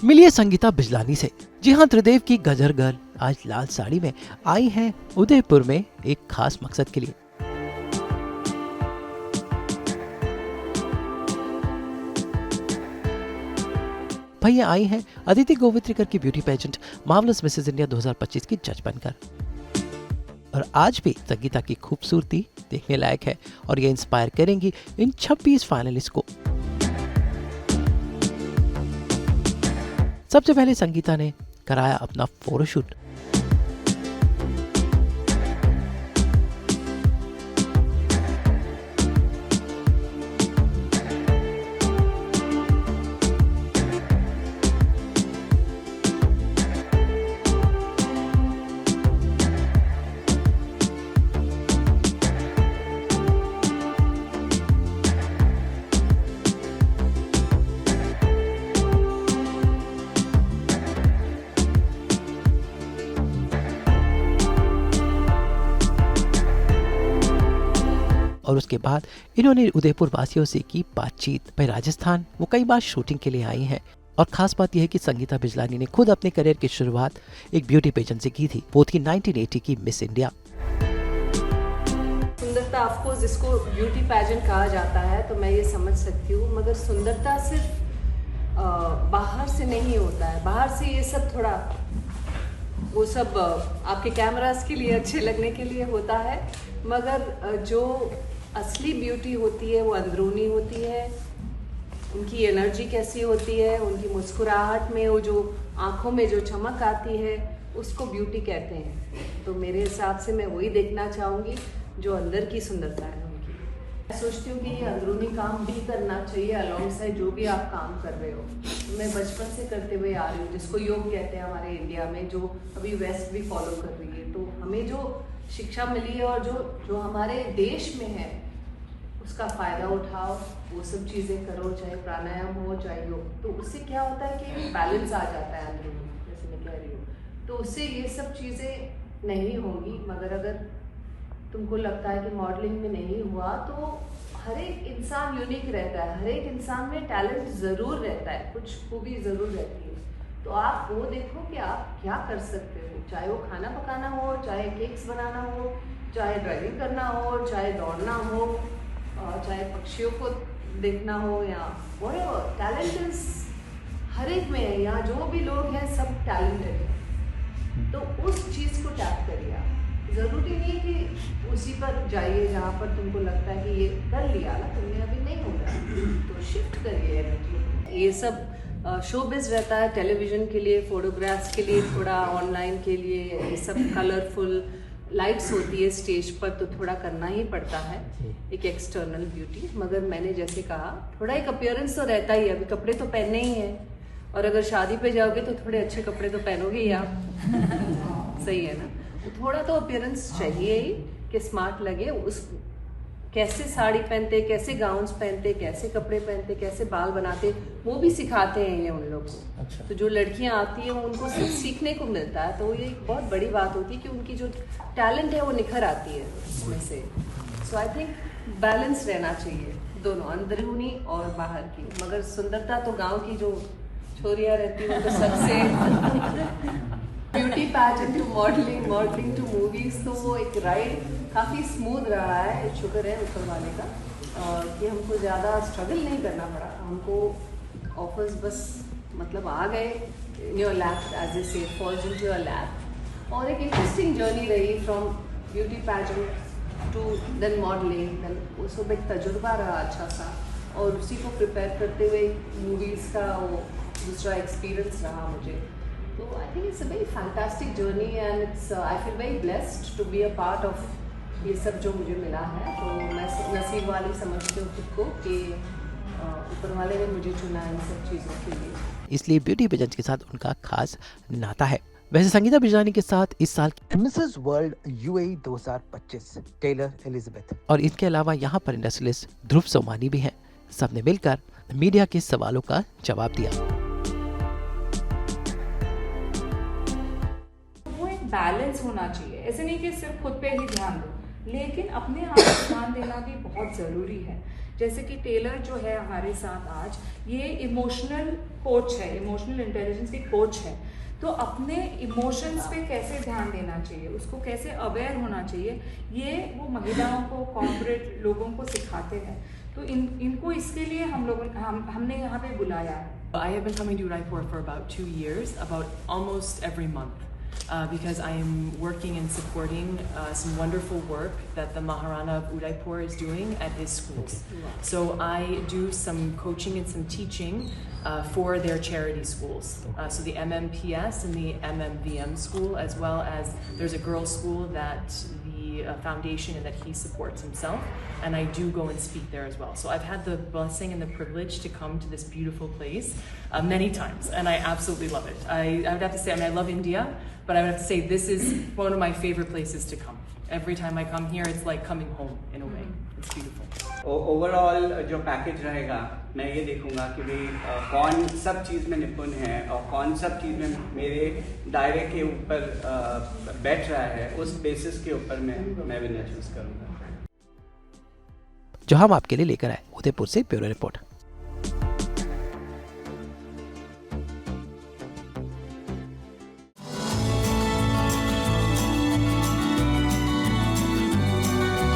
मिलिए संगीता बिजलानी से। जी हाँ, त्रिदेव की गजर गर्ल आज लाल साड़ी में आई हैं उदयपुर में एक खास मकसद के लिए। भैया आई हैं अदिति गोवित्रिकर की beauty pageant marvellous Mrs India 2025 की जज बनकर। और आज भी संगीता की खूबसूरती देखने लायक है और ये इंस्पायर करेंगी इन 26 फाइनलिस्ट को। सबसे पहले संगीता ने कराया अपना फोटोशूट। और उसके बाद इन्होंने उदयपुर वासियों से की बातचीत। भाई राजस्थान वो कई बार शूटिंग के लिए आई हैं और खास बात यह है कि संगीता बिजलानी ने खुद अपने करियर की शुरुआत एक ब्यूटी पेजेंट से की थी। वो थी 1980 की मिस इंडिया। सुंदरता ऑफ कोर्स जिसको ब्यूटी पेजेंट कहा जाता है तो मैं ये समझ सकती हूँ, मगर सुंदरता सिर्फ बाहर से नहीं होता है। बाहर से ये सब थोड़ा वो सब आपके कैमरास के लिए अच्छे लगने के लिए होता है, मगर जो असली ब्यूटी होती है वो अंदरूनी होती है। उनकी एनर्जी कैसी होती है, उनकी मुस्कुराहट में वो जो आंखों में जो चमक आती है उसको ब्यूटी कहते हैं। तो मेरे हिसाब से मैं वही देखना चाहूँगी जो अंदर की सुंदरता है उनकी। मैं सोचती हूँ कि ये अंदरूनी काम भी करना चाहिए अलॉन्ग साइड जो भी आप काम कर रहे हो। तो मैं बचपन से करते हुए आ रही हूँ, जिसको योग कहते हैं हमारे इंडिया में, जो अभी वेस्ट भी फॉलो कर रही है। तो हमें जो शिक्षा मिली है और जो हमारे देश में है उसका फ़ायदा उठाओ, वो सब चीज़ें करो, चाहे प्राणायाम हो चाहे योग। तो उससे क्या होता है कि बैलेंस आ जाता है अंदरूनी, जैसे मैं कह रही हूँ। तो उससे ये सब चीज़ें नहीं होंगी। मगर अगर तुमको लगता है कि मॉडलिंग में नहीं हुआ, तो हर एक इंसान यूनिक रहता है, हर एक इंसान में टैलेंट ज़रूर रहता है, कुछ खूबी ज़रूर रहती है। तो आप वो देखो कि आप क्या कर सकते हो, चाहे वो खाना पकाना हो, चाहे केक्स बनाना हो, चाहे ड्राइविंग करना हो, चाहे दौड़ना हो, चाहे पक्षियों को देखना हो, या व्हाटएवर टैलेंट इज हर एक में है। यहाँ जो भी लोग हैं सब टैलेंटेड है। तो उस चीज़ को टैप करिए आप। ज़रूरी नहीं कि उसी पर जाइए जहाँ पर तुमको लगता है कि ये कर लिया ना तुमने, अभी नहीं हो रहा, तो शिफ्ट करिए एनर्जी। ये सब शोबिज़ रहता है टेलीविज़न के लिए, फोटोग्राफ्स के लिए, थोड़ा ऑनलाइन के लिए, ये सब कलरफुल लाइट्स होती है स्टेज पर, तो थोड़ा करना ही पड़ता है एक एक्सटर्नल ब्यूटी। मगर मैंने जैसे कहा थोड़ा एक अपीयरेंस तो रहता ही है। अभी कपड़े तो पहनने ही हैं, और अगर शादी पे जाओगे तो थोड़े अच्छे कपड़े तो पहनोगे ही आप। सही है ना? तो थोड़ा तो अपीयरेंस चाहिए ही कि स्मार्ट लगे। उस कैसे साड़ी पहनते, कैसे गाउन्स पहनते, कैसे कपड़े पहनते, कैसे बाल बनाते, वो भी सिखाते हैं ये उन लोग को। अच्छा। तो जो लड़कियां आती हैं उनको सीखने को मिलता है। तो ये एक बहुत बड़ी बात होती है कि उनकी जो टैलेंट है वो निखर आती है उसमें से। सो आई थिंक बैलेंस रहना चाहिए दोनों, अंदरूनी और बाहर की। मगर सुंदरता तो गाँव की जो छोरियाँ रहती हैं तो सबसे beauty pageant to modelling, modelling to movies, तो वो एक राइड काफ़ी स्मूथ रहा है। शुक्र है ऊपर वाले का कि हमको ज़्यादा स्ट्रगल नहीं करना पड़ा। हमको ऑफर्स बस मतलब आ गए in your lap, as a से फॉल्स इनटू योर लैप। और एक इंटरेस्टिंग जर्नी रही from beauty pageant to then modelling, then उसमें एक तजुर्बा रहा अच्छा सा, और उसी को प्रिपेयर करते हुए मूवीज़ का वो दूसरा एक्सपीरियंस रहा मुझे। तो I think it's a very fantastic journey and it's I feel very blessed to be a part of ये सब जो मुझे मिला है। तो मैं नसीब वाली समझती हूँ खुद को कि ऊपर वाले ने मुझे चुना इन सब चीज़ों के लिए। इसलिए ब्यूटी पेजेंट के साथ उनका खास नाता है। वैसे संगीता बिजलानी के साथ इस साल Mrs World UAE 2025 Taylor Elizabeth और इनके अलावा यहाँ पर इंडस्ट्रियलिस्ट ध्रुव सोमानी भी हैं। सबने मिलकर मीडिया के सवालों का जवाब दिया। बैलेंस होना चाहिए, ऐसे नहीं कि सिर्फ खुद पे ही ध्यान दो, लेकिन अपने आप पर ध्यान देना भी बहुत ज़रूरी है। जैसे कि टेलर जो है हमारे साथ आज, ये इमोशनल कोच है, इमोशनल इंटेलिजेंस की कोच है। तो अपने इमोशंस पे कैसे ध्यान देना चाहिए, उसको कैसे अवेयर होना चाहिए, ये वो महिलाओं को, कॉर्पोरेट लोगों को सिखाते हैं। तो इनको इसके लिए हमने यहाँ पे बुलाया है। I have been coming to Udaipur for about 2 years, about almost every month, because I am working and supporting some wonderful work that the Maharana of Udaipur is doing at his schools. So I do some coaching and some teaching for their charity schools. So the MMPS and the MMVM school, as well as there's a girls' school that the foundation and that he supports himself, and I do go and speak there as well. So I've had the blessing and the privilege to come to this beautiful place many times, and I absolutely love it. I would have to say, I mean, I love India, but I would have to say this is one of my favorite places to come. Every time I come here, it's like coming home in a way. It's beautiful. Overall जो package रहेगा, मैं ये देखूंगा कि भाई कौन सब चीज़ में निपुण है और कौन सब चीज़ में मेरे दायरे के ऊपर बैठ रहा है, उस बेसिस के ऊपर मैं विनर चूज करूंगा। जो हम आपके लिए लेकर आए उदयपुर से ब्यूरो रिपोर्ट।